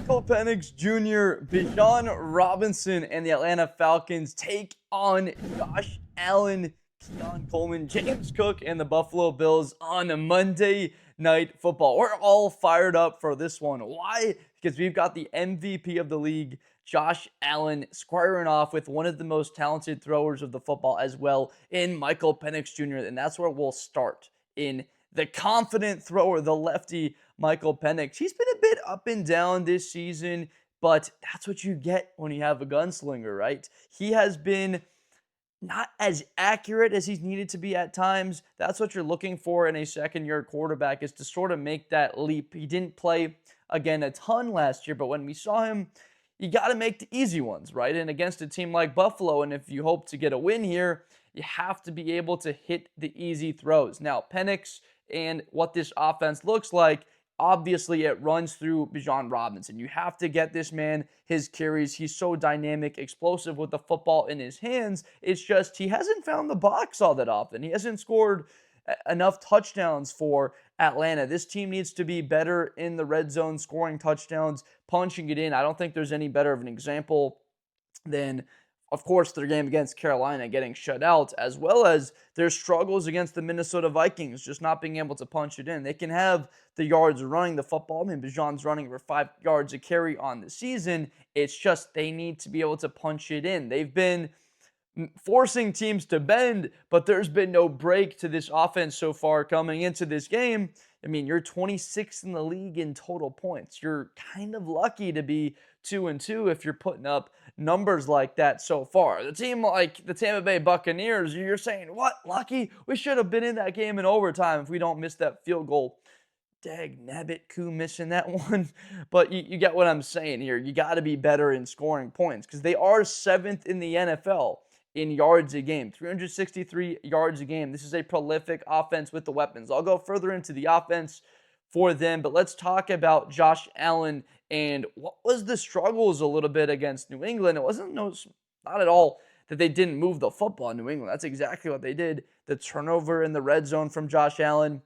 Michael Penix Jr., Bijan Robinson, and the Atlanta Falcons take on Josh Allen, Keon Coleman, James Cook, and the Buffalo Bills on a Monday Night Football. We're all fired up for this one. Why? Because we've got the MVP of the league, Josh Allen, squaring off with one of the most talented throwers of the football as well in Michael Penix Jr., and that's where we'll start in the confident thrower, the lefty Michael Penix. He's been a bit up and down this season, but that's what you get when you have a gunslinger, right? He has been not as accurate as he's needed to be at times. That's what you're looking for in a second-year quarterback, is to sort of make that leap. He didn't play, again, a ton last year, but when we saw him, you got to make the easy ones, right? And against a team like Buffalo, and if you hope to get a win here, you have to be able to hit the easy throws. Now, Penix and what this offense looks like, obviously it runs through Bijan Robinson. You have to get this man his carries. He's so dynamic, explosive with the football in his hands. It's just he hasn't found the box all that often. He hasn't scored enough touchdowns for Atlanta. This team needs to be better in the red zone, scoring touchdowns, punching it in. I don't think there's any better of an example than, of course, their game against Carolina getting shut out, as well as their struggles against the Minnesota Vikings, just not being able to punch it in. They can have the yards running the football. I mean, Bijan's running for 5 yards a carry on the season. It's just they need to be able to punch it in. They've been forcing teams to bend, but there's been no break to this offense so far coming into this game. I mean, you're 26th in the league in total points. You're kind of lucky to be 2-2 if you're putting up numbers like that so far. The team like the Tampa Bay Buccaneers, you're saying, what, lucky? We should have been in that game in overtime if we don't miss that field goal. Dag nabbit, Koo missing that one. But you get what I'm saying here. You got to be better in scoring points because they are 7th in the NFL in yards a game, 363 yards a game. This is a prolific offense with the weapons. I'll go further into the offense for them, but let's talk about Josh Allen and what was the struggles a little bit against New England. It wasn't not at all that they didn't move the football in New England. That's exactly what they did. The turnover in the red zone from Josh Allen,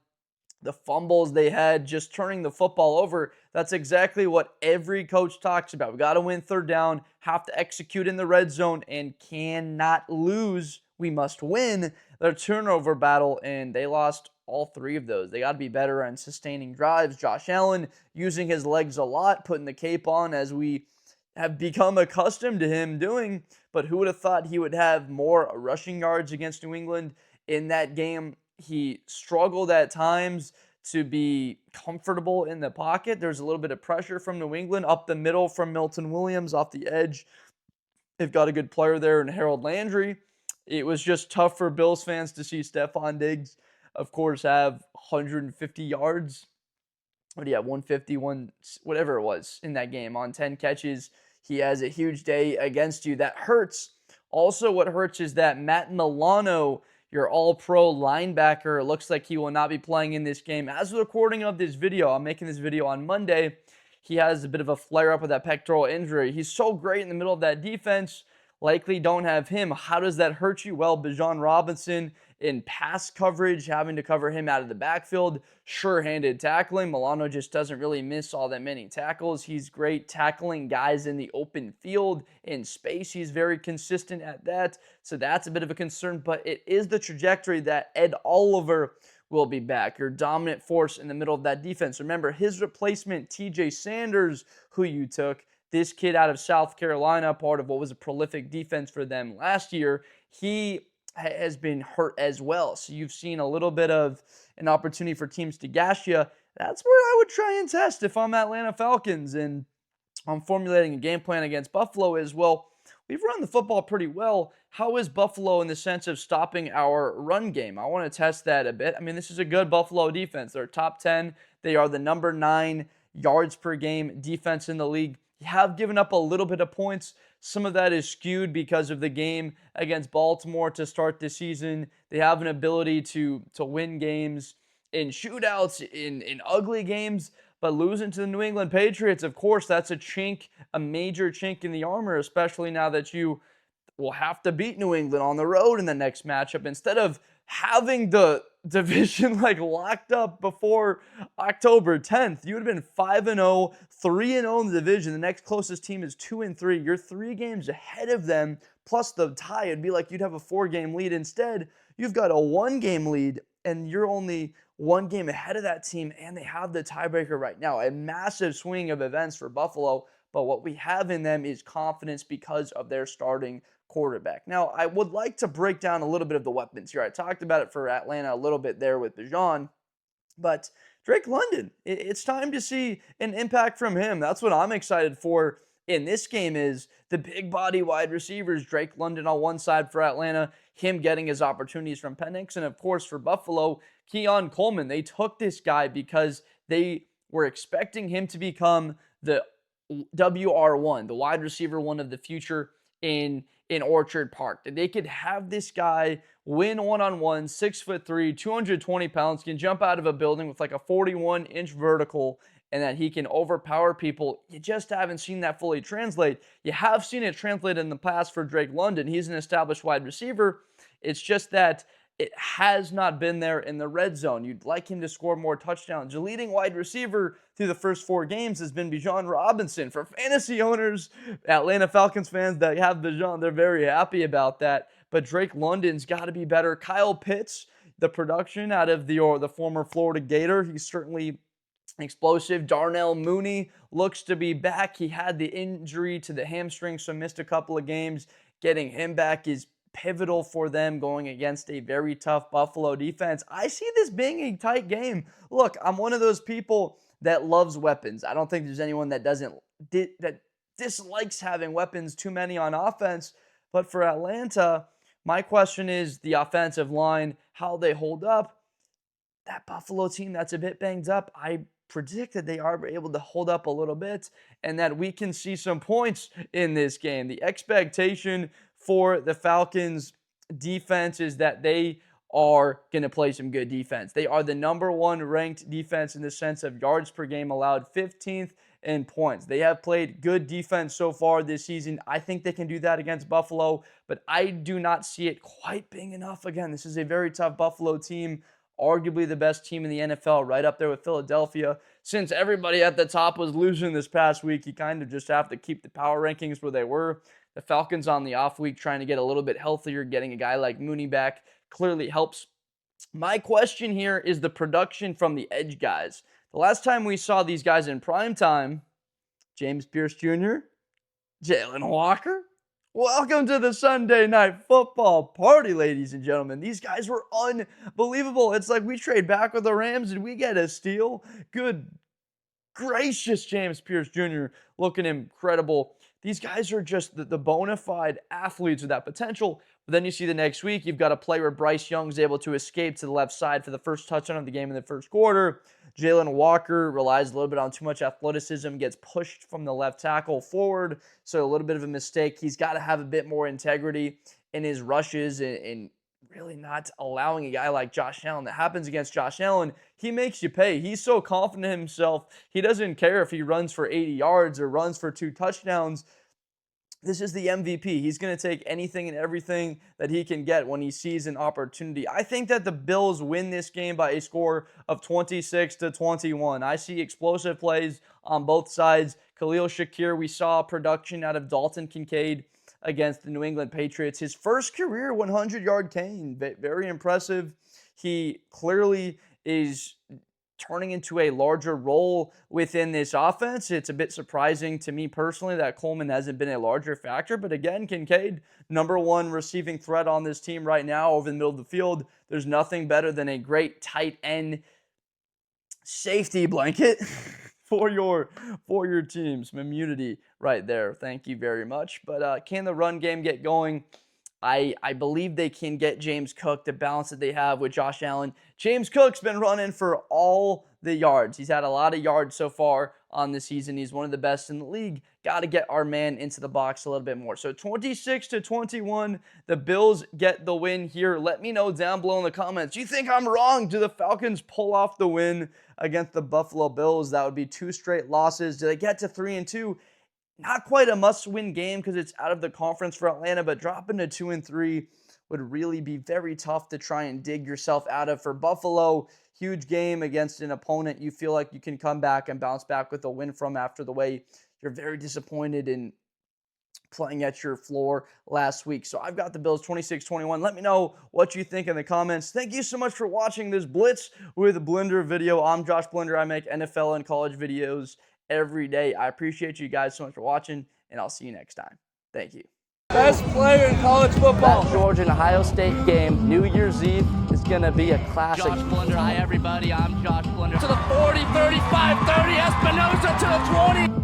the fumbles they had, just turning the football over. That's exactly what every coach talks about. We got to win third down, have to execute in the red zone, and cannot lose. We must win their turnover battle, and they lost all 3 of those. They got to be better on sustaining drives. Josh Allen using his legs a lot, putting the cape on as we have become accustomed to him doing. But who would have thought he would have more rushing yards against New England in that game? He struggled at times to be comfortable in the pocket. There's a little bit of pressure from New England up the middle from Milton Williams off the edge. They've got a good player there in Harold Landry. It was just tough for Bills fans to see Stephon Diggs, of course, have 150 yards. What do you have? 151, whatever it was in that game on 10 catches. He has a huge day against you. That hurts. Also, what hurts is that Matt Milano, your all-pro linebacker, looks like he will not be playing in this game. As of the recording of this video, I'm making this video on Monday, he has a bit of a flare-up with that pectoral injury. He's so great in the middle of that defense. Likely don't have him. How does that hurt you? Well, Bijan Robinson in pass coverage, having to cover him out of the backfield. Sure-handed tackling. Milano just doesn't really miss all that many tackles. He's great tackling guys in the open field, in space. He's very consistent at that. So that's a bit of a concern, but it is the trajectory that Ed Oliver will be back, your dominant force in the middle of that defense. Remember, his replacement, TJ Sanders, who you took, this kid out of South Carolina, part of what was a prolific defense for them last year, he has been hurt as well. So you've seen a little bit of an opportunity for teams to gash you. That's where I would try and test if I'm Atlanta Falcons and I'm formulating a game plan against Buffalo as well. We've run the football pretty well. How is Buffalo in the sense of stopping our run game? I want to test that a bit. I mean, this is a good Buffalo defense. They're top 10. They are the number 9 yards per game defense in the league. You have given up a little bit of points. Some of that is skewed because of the game against Baltimore to start the season. They have an ability to win games in shootouts, in ugly games, but losing to the New England Patriots, of course, that's a major chink in the armor, especially now that you will have to beat New England on the road in the next matchup instead of having the division like locked up before October 10th. You would have been 5-0, 3-0 in the division. The next closest team is 2-3. You're 3 games ahead of them, plus the tie. It'd be like you'd have a 4-game lead. Instead, you've got a 1-game lead, and you're only 1 game ahead of that team, and they have the tiebreaker right now. A massive swing of events for Buffalo, but what we have in them is confidence because of their starting quarterback. Now, I would like to break down a little bit of the weapons here. I talked about it for Atlanta a little bit there with Bijan, but Drake London, it's time to see an impact from him. That's what I'm excited for in this game is the big body wide receivers, Drake London on one side for Atlanta, him getting his opportunities from Pennix, and of course for Buffalo, Keon Coleman. They took this guy because they were expecting him to become the WR1, the wide receiver one of the future in Orchard Park. That they could have this guy win one-on-one, 6'3", 220 pounds, can jump out of a building with like a 41-inch vertical, and that he can overpower people. You just haven't seen that fully translate. You have seen it translate in the past for Drake London. He's an established wide receiver. It's just that it has not been there in the red zone. You'd like him to score more touchdowns. The leading wide receiver through the first 4 games has been Bijan Robinson. For fantasy owners, Atlanta Falcons fans that have Bijan, they're very happy about that. But Drake London's got to be better. Kyle Pitts, the production out of the former Florida Gator, he's certainly explosive. Darnell Mooney looks to be back. He had the injury to the hamstring, so missed a couple of games. Getting him back is pivotal for them going against a very tough Buffalo defense. I see this being a tight game. Look, I'm one of those people that loves weapons. I don't think there's anyone that that dislikes having weapons, too many on offense. But for Atlanta, my question is the offensive line, how they hold up. That Buffalo team that's a bit banged up, I predict that they are able to hold up a little bit and that we can see some points in this game. The expectation for the Falcons defense is that they are going to play some good defense. They are the number 1 ranked defense in the sense of yards per game allowed, 15th in points. They have played good defense so far this season. I think they can do that against Buffalo, but I do not see it quite being enough. Again, this is a very tough Buffalo team, arguably the best team in the NFL, right up there with Philadelphia. Since everybody at the top was losing this past week, you kind of just have to keep the power rankings where they were. The Falcons on the off week trying to get a little bit healthier, getting a guy like Mooney back clearly helps. My question here is the production from the edge guys. The last time we saw these guys in prime time, James Pearce Jr., Jalon Walker. Welcome to the Sunday Night Football party, ladies and gentlemen. These guys were unbelievable. It's like we trade back with the Rams and we get a steal. Good gracious, James Pearce Jr. looking incredible. These guys are just the bona fide athletes with that potential. But then you see the next week, you've got a play where Bryce Young's able to escape to the left side for the first touchdown of the game in the first quarter. Jalon Walker relies a little bit on too much athleticism, gets pushed from the left tackle forward. So a little bit of a mistake. He's got to have a bit more integrity in his rushes and really not allowing a guy like Josh Allen. That happens against Josh Allen. He makes you pay. He's so confident in himself. He doesn't care if he runs for 80 yards or runs for 2 touchdowns. This is the MVP. He's going to take anything and everything that he can get when he sees an opportunity. I think that the Bills win this game by a score of 26-21. I see explosive plays on both sides. Khalil Shakir, we saw production out of Dalton Kincaid against the New England Patriots. His first career 100-yard game. Very impressive. He clearly is turning into a larger role within this offense. It's a bit surprising to me personally that Coleman hasn't been a larger factor. But again, Kincaid, number 1 receiving threat on this team right now over the middle of the field. There's nothing better than a great tight end safety blanket for your team. Some immunity right there. Thank you very much. But can the run game get going? I believe they can get James Cook, the balance that they have with Josh Allen. James Cook's been running for all the yards. He's had a lot of yards so far on the season. He's one of the best in the league. Got to get our man into the box a little bit more. So 26-21, the Bills get the win here. Let me know down below in the comments. Do you think I'm wrong? Do the Falcons pull off the win against the Buffalo Bills? That would be 2 straight losses. Do they get to 3-2? Not quite a must-win game because it's out of the conference for Atlanta, but dropping to 2-3 would really be very tough to try and dig yourself out of. For Buffalo, huge game against an opponent you feel like you can come back and bounce back with a win from after the way you're very disappointed in playing at your floor last week. So I've got the Bills 26-21. Let me know what you think in the comments. Thank you so much for watching this Blitz with Blender video. I'm Josh Blender. I make NFL and college videos every day. I appreciate you guys so much for watching, and I'll see you next time. Thank you. Best player in college football. That Georgia and Ohio State game, New Year's Eve, is going to be a classic. Josh Blender. Hi, everybody. I'm Josh Blender. To the 40, 35, 30, Espinosa to the 20.